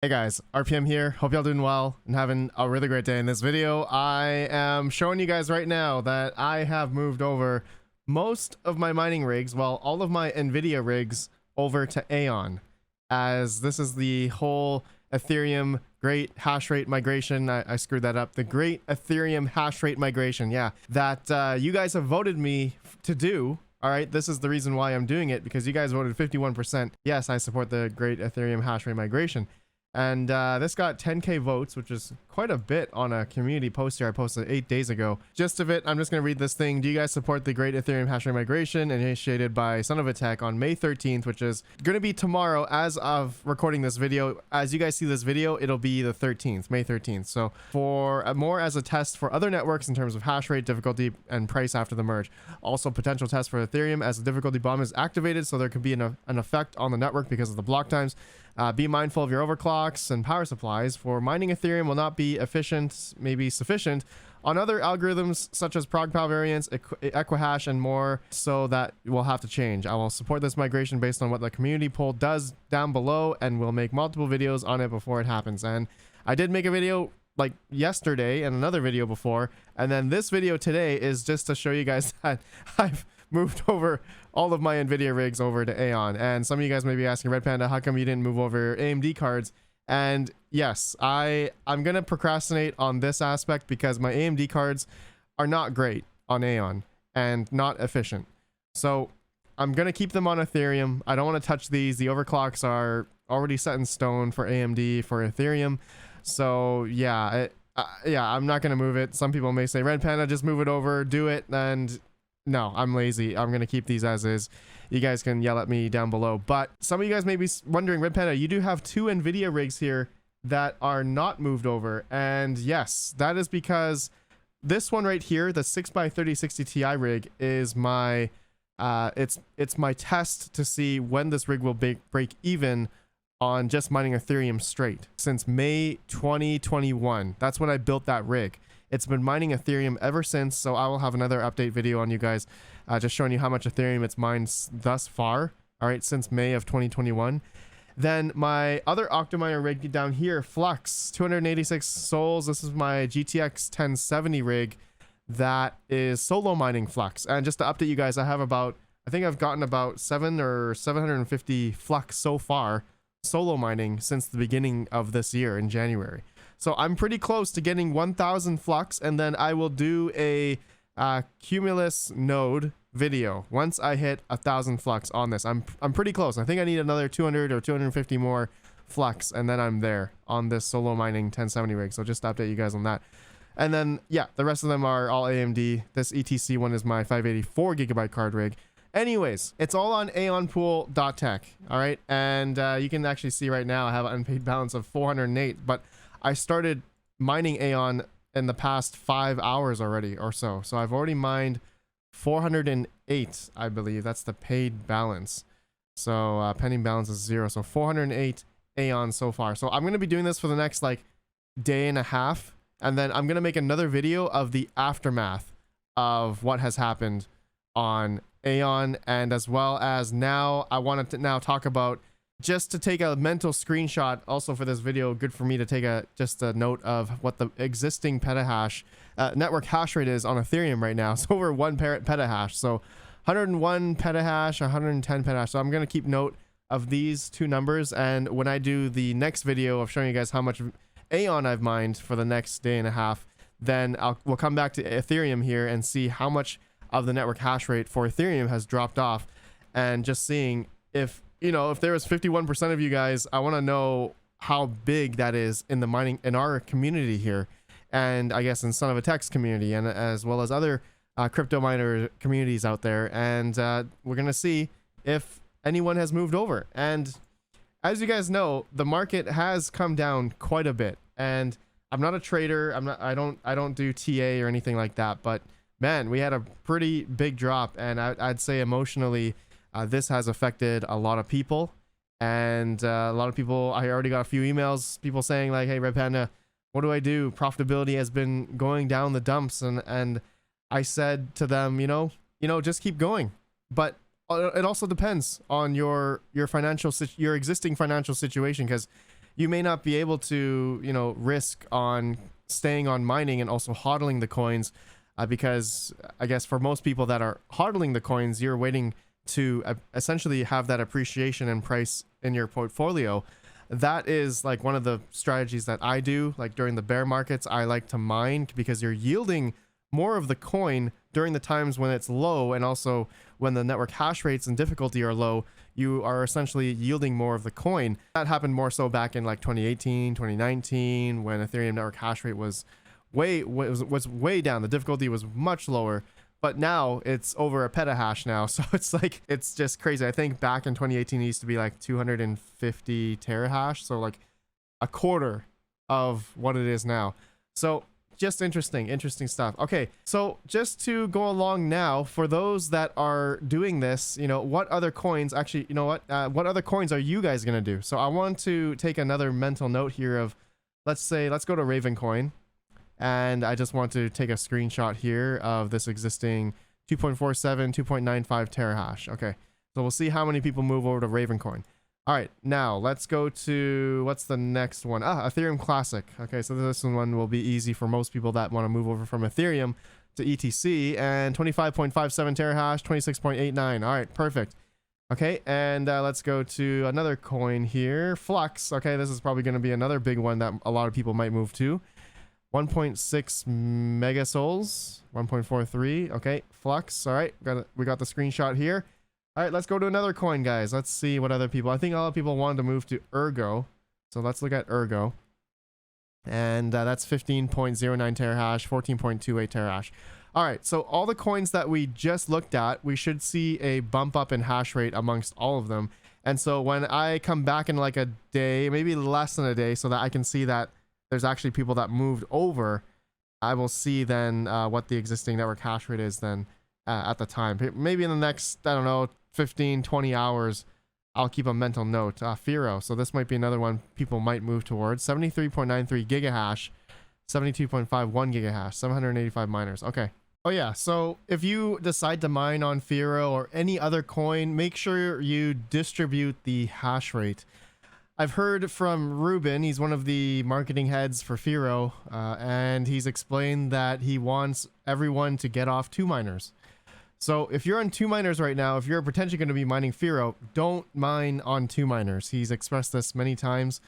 Hey guys, RPM here. Hope y'all doing well and having a really great day. In this video, I am showing you guys right now that I have moved over most of my mining rigs, well, all of my NVIDIA rigs over to Aion, as this is the whole Ethereum great hash rate migration. I screwed that up. The great Ethereum hash rate migration, yeah, that you guys have voted me to do. All right, this is the reason why I'm doing it, because you guys voted 51%. Yes, I support the great Ethereum hash rate migration. And this got 10k votes, which is quite a bit on a community post here I posted 8 days ago. Gist of it, I'm just going to read this thing. Do you guys support the great Ethereum hash rate migration initiated by Son of a Tech on May 13th, which is going to be tomorrow as of recording this video? As you guys see this video, it'll be the 13th, May 13th. So for more as a test for other networks in terms of hash rate, difficulty, and price after the merge. Also potential test for Ethereum as the difficulty bomb is activated, so there could be an effect on the network because of the block times. Be mindful of your overclocks and power supplies, for mining Ethereum will not be efficient, maybe sufficient, on other algorithms such as ProgPow variants, Equihash, and more, so that will have to change. I will support this migration based on what the community poll does down below, and will make multiple videos on it before it happens. And I did make a video like yesterday and another video before, and then this video today is just to show you guys that I've moved over all of my NVIDIA rigs over to Aion. And some of you guys may be asking, Red Panda, how come you didn't move over AMD cards? And yes, I'm gonna procrastinate on this aspect because my AMD cards are not great on Aion and not efficient. So I'm gonna keep them on Ethereum. I don't want to touch these. The overclocks are already set in stone for AMD, for Ethereum. So yeah, I'm not gonna move it. Some people may say, Red Panda, just move it over, do it. And no, I'm lazy. I'm gonna keep these as is. You guys can yell at me down below. But some of you guys may be wondering, Red Panda, you do have two NVIDIA rigs here that are not moved over. And yes, that is because this one right here, the 6x3060 Ti rig, is my it's my test to see when this rig will break even on just mining Ethereum straight. Since May 2021, that's when I built that rig. It's been mining Ethereum ever since, so I will have another update video on you guys, just showing you how much Ethereum it's mined thus far, all right, since May of 2021. Then my other Octominer rig down here, Flux, 286 souls. This is my GTX 1070 rig that is solo mining Flux. And just to update you guys, I think I've gotten about 750 Flux so far, solo mining, since the beginning of this year in January. So I'm pretty close to getting 1,000 Flux, and then I will do a Cumulus node video once I hit 1,000 Flux on this. I'm pretty close. I think I need another 200 or 250 more Flux, and then I'm there on this solo mining 1070 rig. So just to update you guys on that. And then yeah, the rest of them are all AMD. This ETC one is my 584 gigabyte card rig. Anyways, it's all on aeonpool.tech. All right, and you can actually see right now I have an unpaid balance of 408, but I started mining Aion in the past 5 hours already or so. So I've already mined 408, I believe. That's the paid balance. So pending balance is 0. So 408 Aion so far. So I'm going to be doing this for the next like day and a half. And then I'm going to make another video of the aftermath of what has happened on Aion. And as well as now, I wanted to now talk about, just to take a mental screenshot also for this video, good for me to take just a note of what the existing petahash network hash rate is on Ethereum right now. It's over 1 petahash. So 101 petahash, 110 petahash. So I'm going to keep note of these two numbers. And when I do the next video of showing you guys how much Aion I've mined for the next day and a half, then we'll come back to Ethereum here and see how much of the network hash rate for Ethereum has dropped off, and just seeing if, you know, if there was 51% of you guys, I want to know how big that is in the mining, in our community here, and I guess in Son of a Tech's community, and as well as other crypto miner communities out there. And we're gonna see if anyone has moved over. And as you guys know, the market has come down quite a bit. And I'm not a trader. I don't do TA or anything like that. But man, we had a pretty big drop, and I'd say emotionally, this has affected a lot of people. And a lot of people, I already got a few emails, people saying like, hey, Red Panda, what do I do? Profitability has been going down the dumps. And I said to them, you know, just keep going. But it also depends on your existing financial situation, because you may not be able to, you know, risk on staying on mining and also hodling the coins, because I guess for most people that are hodling the coins, you're waiting to essentially have that appreciation in price in your portfolio. That is like one of the strategies that I do. Like during the bear markets, I like to mine because you're yielding more of the coin during the times when it's low, and also when the network hash rates and difficulty are low, you are essentially yielding more of the coin. That happened more so back in like 2018, 2019, when Ethereum network hash rate was way down. The difficulty was much lower, but now it's over a petahash now. So it's like, it's just crazy. I think back in 2018, it used to be like 250 terahash. So like a quarter of what it is now. So just interesting stuff. Okay, so just to go along now, for those that are doing this, you know, what other coins actually, you know what other coins are you guys gonna do? So I want to take another mental note here of, let's go to Raven coin, and I just want to take a screenshot here of this existing 2.47 2.95 terahash. Okay, so we'll see how many people move over to Raven coin. All right, now let's go to, what's the next one? Ethereum Classic. Okay, so this one will be easy for most people that want to move over from Ethereum to ETC, and 25.57 terahash, 26.89. All right, perfect. Okay, and let's go to another coin here, Flux. Okay, this is probably going to be another big one that a lot of people might move to. 1.6 megasouls, 1.43. Okay, Flux. All right, we got the screenshot here. All right, let's go to another coin, guys. Let's see what other people, I think a lot of people wanted to move to Ergo. So let's look at Ergo. And that's 15.09 terahash, 14.28 terahash. All right, so all the coins that we just looked at, we should see a bump up in hash rate amongst all of them. And so when I come back in like a day, maybe less than a day, so that I can see that there's actually people that moved over, I will see then what the existing network hash rate is then at the time. Maybe in the next, I don't know, 15, 20 hours, I'll keep a mental note. Firo. So this might be another one people might move towards. 73.93 gigahash, 72.51 gigahash, 785 miners. Okay. Oh yeah. So if you decide to mine on Firo or any other coin, make sure you distribute the hash rate. I've heard from Ruben, he's one of the marketing heads for Firo, and he's explained that he wants everyone to get off 2 miners. So if you're on 2 miners right now, if you're potentially going to be mining Firo, don't mine on 2 miners. He's expressed this many times,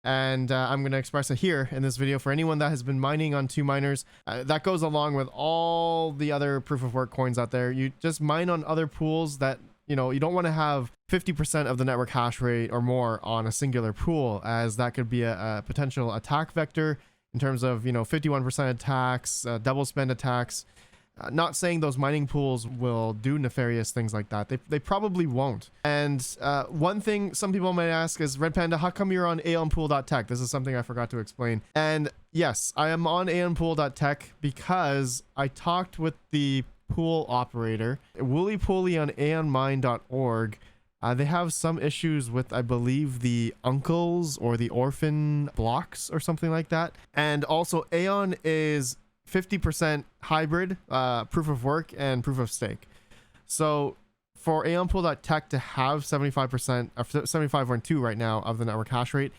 and I'm going to express it here in this video for anyone that has been mining on 2 miners. That goes along with all the other proof of work coins out there. You just mine on other pools that, you know, you don't want to have 50% of the network hash rate or more on a singular pool, as that could be a potential attack vector in terms of, you know, 51% attacks, double spend attacks. Not saying those mining pools will do nefarious things like that. They probably won't. And one thing some people might ask is, Red Panda, how come you're on aionpool.tech? This is something I forgot to explain. And yes, I am on aionpool.tech because I talked with the pool operator, Wooly Pooly, on aionmine.org. They have some issues with, I believe, the uncles or the orphan blocks or something like that. And also Aion is 50% hybrid, proof of work and proof of stake. So for aionpool.tech to have 75% or 75.2 right now of the network hash rate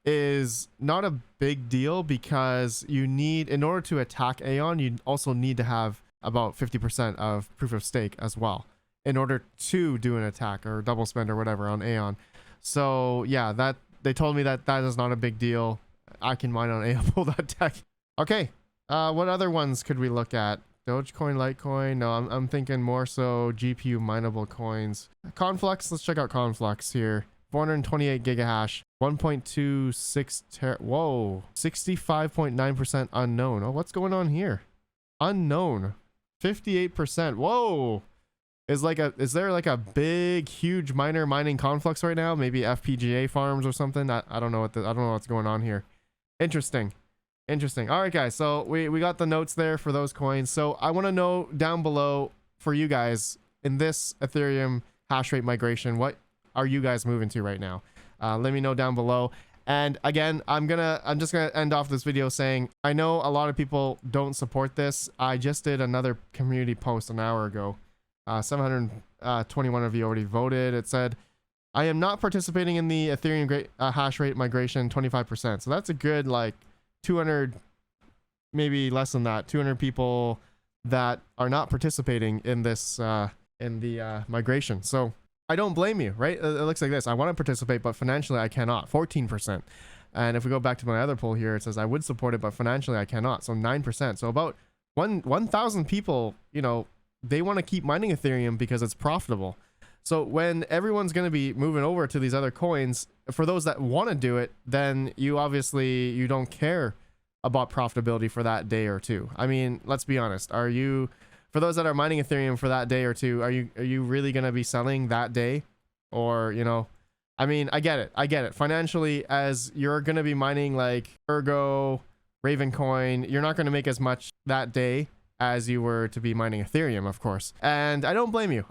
is not a big deal, because you need, in order to attack Aion, you also need to have about 50% of proof of stake as well in order to do an attack or double spend or whatever on Aion. So yeah, that they told me that is not a big deal. I can mine on aionpool.tech. Okay. What other ones could we look at? Dogecoin, Litecoin? No, I'm thinking more so GPU mineable coins. Conflux, let's check out Conflux here. 428 gigahash, 1.26 whoa, 65.9% unknown. Oh, what's going on here? Unknown, 58%. Whoa. Is there like a big, huge miner mining Conflux right now? Maybe FPGA farms or something? I don't know I don't know what's going on here. Interesting. All right, guys, so we got the notes there for those coins. So I want to know down below for you guys, in this Ethereum hash rate migration, what are you guys moving to right now? Let me know down below. And again, I'm just gonna end off this video saying, I know a lot of people don't support this. I just did another community post an hour ago. 721 of you already voted. It said, I am not participating in the Ethereum hash rate migration 25%. So that's a good like 200, maybe less than that, 200 people that are not participating in this in the migration. So I don't blame you, right? It looks like this. I want to participate, but financially I cannot. 14%. And if we go back to my other poll here, it says I would support it, but financially I cannot. So 9%. So about 1,000 people, you know, they want to keep mining Ethereum because it's profitable. So when everyone's going to be moving over to these other coins, for those that want to do it, then you obviously, you don't care about profitability for that day or two. I mean, let's be honest. Are you, for those that are mining Ethereum for that day or two, are you really going to be selling that day? Or, you know, I mean, I get it. Financially, as you're going to be mining like Ergo, Ravencoin, you're not going to make as much that day as you were to be mining Ethereum, of course. And I don't blame you.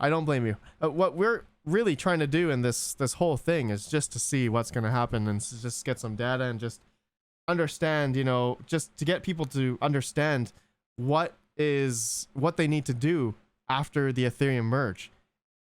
What we're really trying to do in this whole thing is just to see what's going to happen and just get some data and just understand, you know, just to get people to understand what they need to do after the Ethereum merge.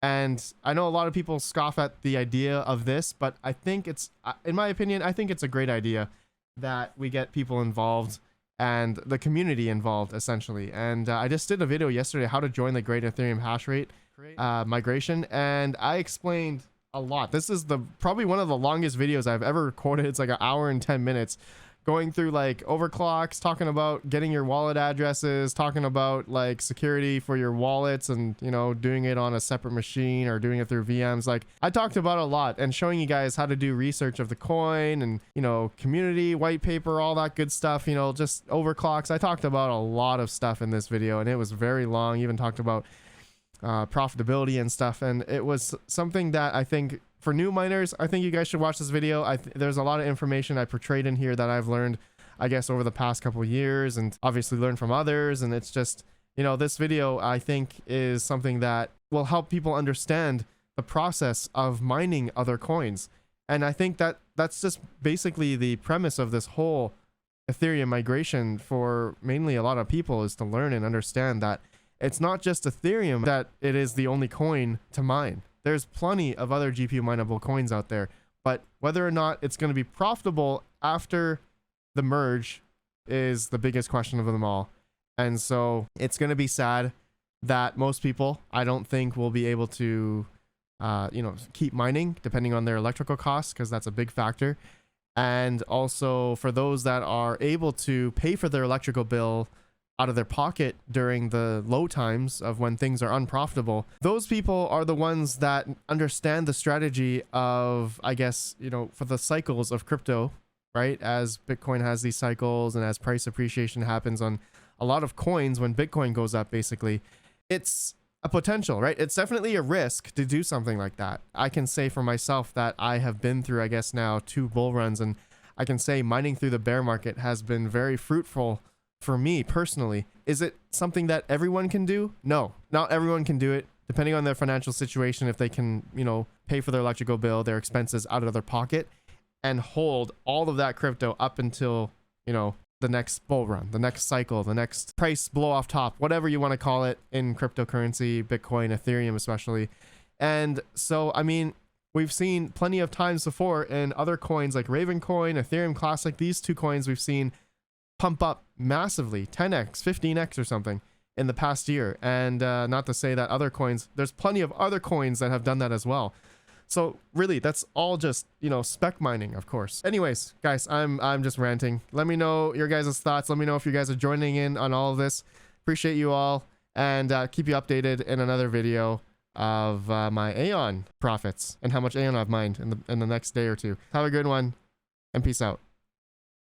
And I know a lot of people scoff at the idea of this, but I think it's, in my opinion, I think it's a great idea that we get people involved and the community involved, essentially. And I just did a video yesterday how to join the Great Ethereum hash rate migration, and I explained a lot. This is probably one of the longest videos I've ever recorded. It's like an hour and 10 minutes going through like overclocks, talking about getting your wallet addresses, talking about like security for your wallets, and, you know, doing it on a separate machine or doing it through VMs. Like, I talked about a lot and showing you guys how to do research of the coin and, you know, community white paper, all that good stuff, you know, just overclocks. I talked about a lot of stuff in this video, and it was very long. Even talked about profitability and stuff, and it was something that I think for new miners, I think you guys should watch this video. There's a lot of information I portrayed in here that I've learned, I guess, over the past couple of years, and obviously learned from others. And it's just, you know, this video I think is something that will help people understand the process of mining other coins. And I think that that's just basically the premise of this whole Ethereum migration for mainly a lot of people, is to learn and understand that it's not just Ethereum that it is the only coin to mine. There's plenty of other GPU mineable coins out there, but whether or not it's going to be profitable after the merge is the biggest question of them all. And so it's going to be sad that most people, I don't think, will be able to, you know, keep mining depending on their electrical costs, because that's a big factor. And also for those that are able to pay for their electrical bill out of their pocket during the low times of when things are unprofitable, those people are the ones that understand the strategy of, I guess, you know, for the cycles of crypto, right? As Bitcoin has these cycles and as price appreciation happens on a lot of coins, when Bitcoin goes up, basically, it's a potential, right? It's definitely a risk to do something like that. I can say for myself that I have been through, I guess now, 2 bull runs, and I can say mining through the bear market has been very fruitful for me personally. Is it something that everyone can do? No, not everyone can do it, depending on their financial situation. If they can, you know, pay for their electrical bill, their expenses out of their pocket, and hold all of that crypto up until, you know, the next bull run, the next cycle, the next price blow off top, whatever you want to call it in cryptocurrency, Bitcoin, Ethereum especially. And so, I mean, we've seen plenty of times before in other coins like Ravencoin, Ethereum Classic, these 2 coins we've seen pump up massively, 10x, 15x or something in the past year. And not to say that other coins, there's plenty of other coins that have done that as well. So really, that's all just, you know, spec mining, of course. Anyways, guys, I'm just ranting. Let me know your guys' thoughts. Let me know if you guys are joining in on all of this. Appreciate you all, and keep you updated in another video of my Aion profits and how much Aion I've mined in the next day or two. Have a good one, and peace out.